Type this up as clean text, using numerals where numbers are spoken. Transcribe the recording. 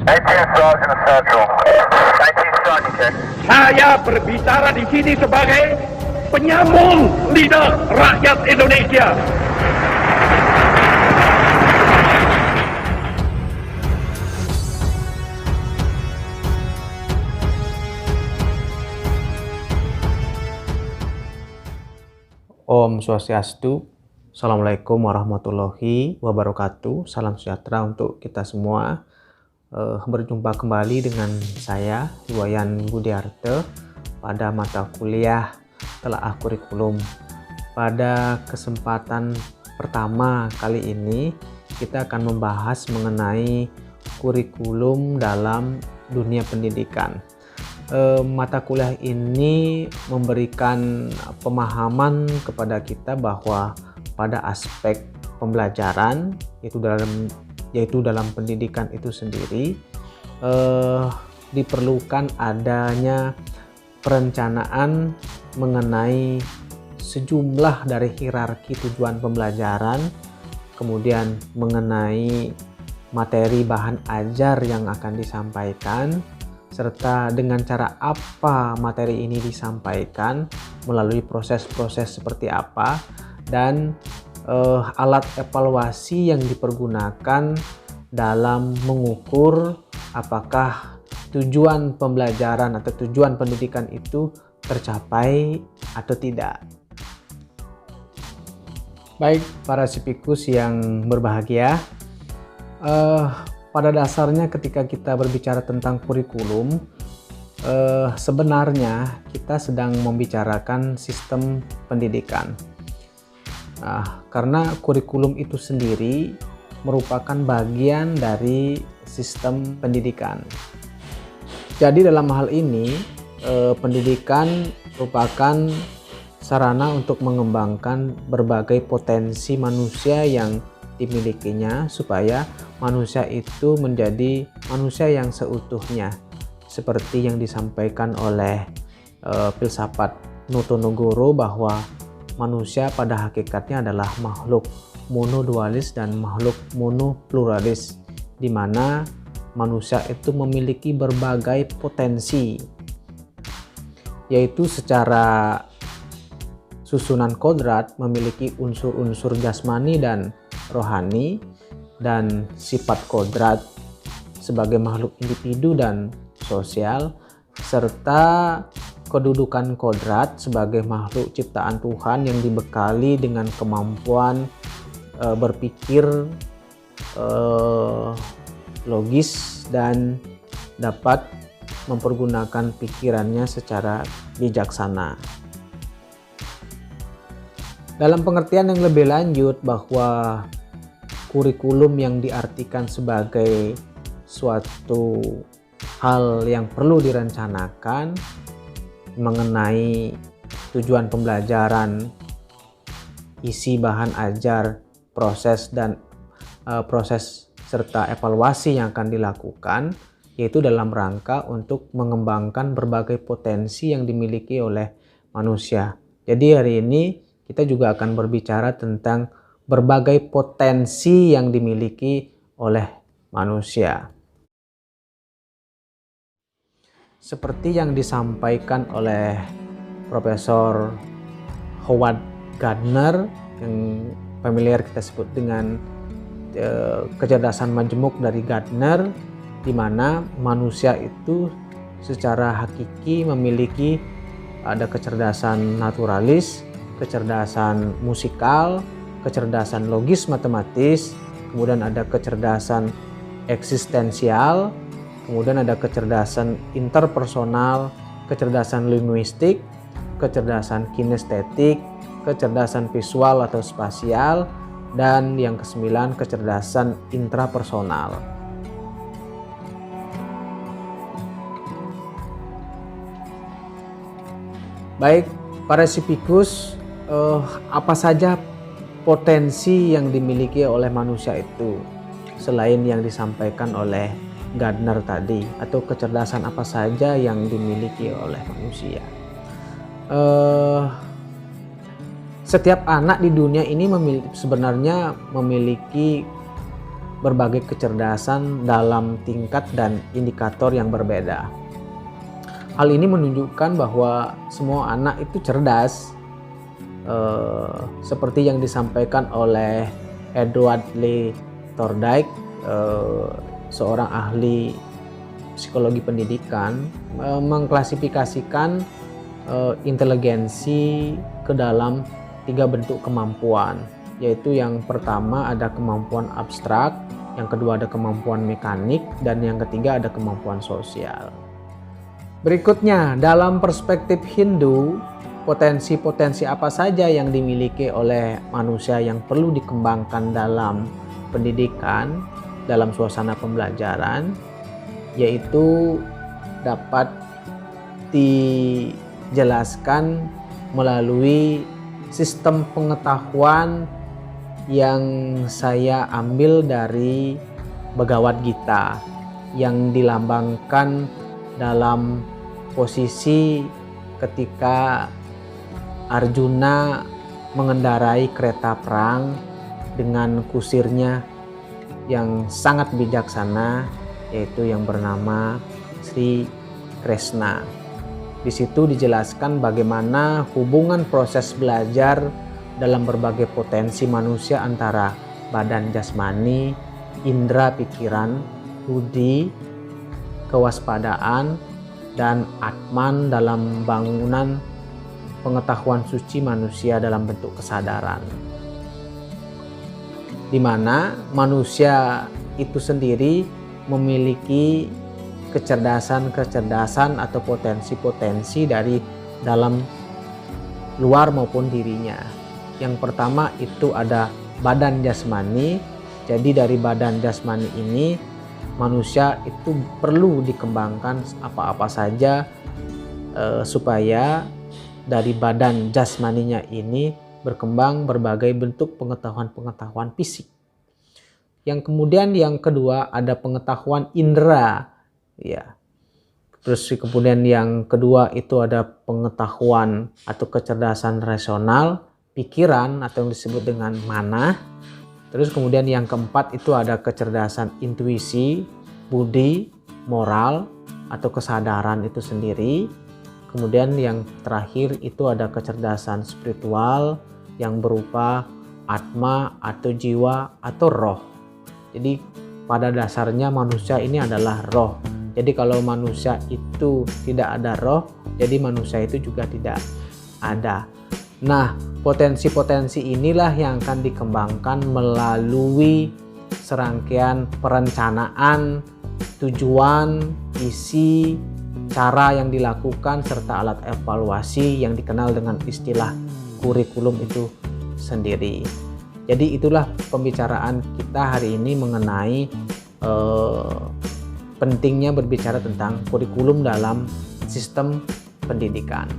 18 Sergeant Central. 19 Sergeant, check. Saya berbicara di sini sebagai penyambung lidah rakyat Indonesia. Om Swastiastu, Assalamualaikum warahmatullahi wabarakatuh. Salam sejahtera untuk kita semua. Berjumpa kembali dengan saya, Iwayan Budiarte, pada mata kuliah Telaah Kurikulum. Pada kesempatan pertama kali ini, kita akan membahas mengenai kurikulum dalam dunia pendidikan. Mata kuliah ini memberikan pemahaman kepada kita bahwa pada aspek pembelajaran yaitu dalam pendidikan itu sendiri diperlukan adanya perencanaan mengenai sejumlah dari hierarki tujuan pembelajaran, kemudian mengenai materi bahan ajar yang akan disampaikan, serta dengan cara apa materi ini disampaikan, melalui proses-proses seperti apa, dan alat evaluasi yang dipergunakan dalam mengukur apakah tujuan pembelajaran atau tujuan pendidikan itu tercapai atau tidak. Baik, para sipikus yang berbahagia, pada dasarnya ketika kita berbicara tentang kurikulum, sebenarnya kita sedang membicarakan sistem pendidikan. Karena kurikulum itu sendiri merupakan bagian dari sistem pendidikan. Jadi dalam hal ini, pendidikan merupakan sarana untuk mengembangkan berbagai potensi manusia yang dimilikinya supaya manusia itu menjadi manusia yang seutuhnya, seperti yang disampaikan oleh filsafat Notonegoro bahwa manusia pada hakikatnya adalah makhluk monodualis dan makhluk monopluralis, di mana manusia itu memiliki berbagai potensi, yaitu secara susunan kodrat memiliki unsur-unsur jasmani dan rohani, dan sifat kodrat sebagai makhluk individu dan sosial, serta kedudukan kodrat sebagai makhluk ciptaan Tuhan yang dibekali dengan kemampuan berpikir logis dan dapat mempergunakan pikirannya secara bijaksana. Dalam pengertian yang lebih lanjut, bahwa kurikulum yang diartikan sebagai suatu hal yang perlu direncanakan mengenai tujuan pembelajaran, isi bahan ajar, proses serta evaluasi yang akan dilakukan, yaitu dalam rangka untuk mengembangkan berbagai potensi yang dimiliki oleh manusia. Jadi hari ini kita juga akan berbicara tentang berbagai potensi yang dimiliki oleh manusia. Seperti yang disampaikan oleh Profesor Howard Gardner, yang familiar kita sebut dengan kecerdasan majemuk dari Gardner, di mana manusia itu secara hakiki memiliki ada kecerdasan naturalis, kecerdasan musikal, kecerdasan logis matematis, kemudian ada kecerdasan eksistensial, kemudian ada kecerdasan interpersonal, kecerdasan linguistik, kecerdasan kinestetik, kecerdasan visual atau spasial, dan yang kesembilan kecerdasan intrapersonal. Baik, para sipikus, apa saja potensi yang dimiliki oleh manusia itu selain yang disampaikan oleh Gardner tadi, atau kecerdasan apa saja yang dimiliki oleh manusia? Setiap anak di dunia ini sebenarnya memiliki berbagai kecerdasan dalam tingkat dan indikator yang berbeda. Hal ini menunjukkan bahwa semua anak itu cerdas, seperti yang disampaikan oleh Edward Lee Thorndike, seorang ahli psikologi pendidikan, mengklasifikasikan inteligensi ke dalam 3 bentuk kemampuan, yaitu yang pertama ada kemampuan abstrak, yang kedua ada kemampuan mekanik, dan yang ketiga ada kemampuan sosial. Berikutnya, dalam perspektif Hindu, potensi-potensi apa saja yang dimiliki oleh manusia yang perlu dikembangkan dalam pendidikan, dalam suasana pembelajaran, yaitu dapat dijelaskan melalui sistem pengetahuan yang saya ambil dari Bhagavad Gita, yang dilambangkan dalam posisi ketika Arjuna mengendarai kereta perang dengan kusirnya yang sangat bijaksana, yaitu yang bernama Sri Krishna. Di situ dijelaskan bagaimana hubungan proses belajar dalam berbagai potensi manusia antara badan jasmani, indera pikiran, budi, kewaspadaan, dan atman dalam bangunan pengetahuan suci manusia dalam bentuk kesadaran, di mana manusia itu sendiri memiliki kecerdasan atau potensi-potensi dari dalam luar maupun dirinya. Yang pertama itu ada badan jasmani. Jadi dari badan jasmani ini manusia itu perlu dikembangkan apa-apa saja supaya dari badan jasmaninya ini berkembang berbagai bentuk pengetahuan-pengetahuan fisik. Yang kemudian yang kedua ada pengetahuan indera, ya. Terus kemudian yang kedua itu ada pengetahuan atau kecerdasan rasional, pikiran atau yang disebut dengan mana. Terus kemudian yang keempat itu ada kecerdasan intuisi, budi, moral atau kesadaran itu sendiri. Kemudian yang terakhir itu ada kecerdasan spiritual yang berupa atma atau jiwa atau roh. Jadi pada dasarnya manusia ini adalah roh. Jadi kalau manusia itu tidak ada roh, jadi manusia itu juga tidak ada. Nah, potensi-potensi inilah yang akan dikembangkan melalui serangkaian perencanaan, tujuan, isi, cara yang dilakukan, serta alat evaluasi yang dikenal dengan istilah kurikulum itu sendiri. Jadi itulah pembicaraan kita hari ini mengenai pentingnya berbicara tentang kurikulum dalam sistem pendidikan.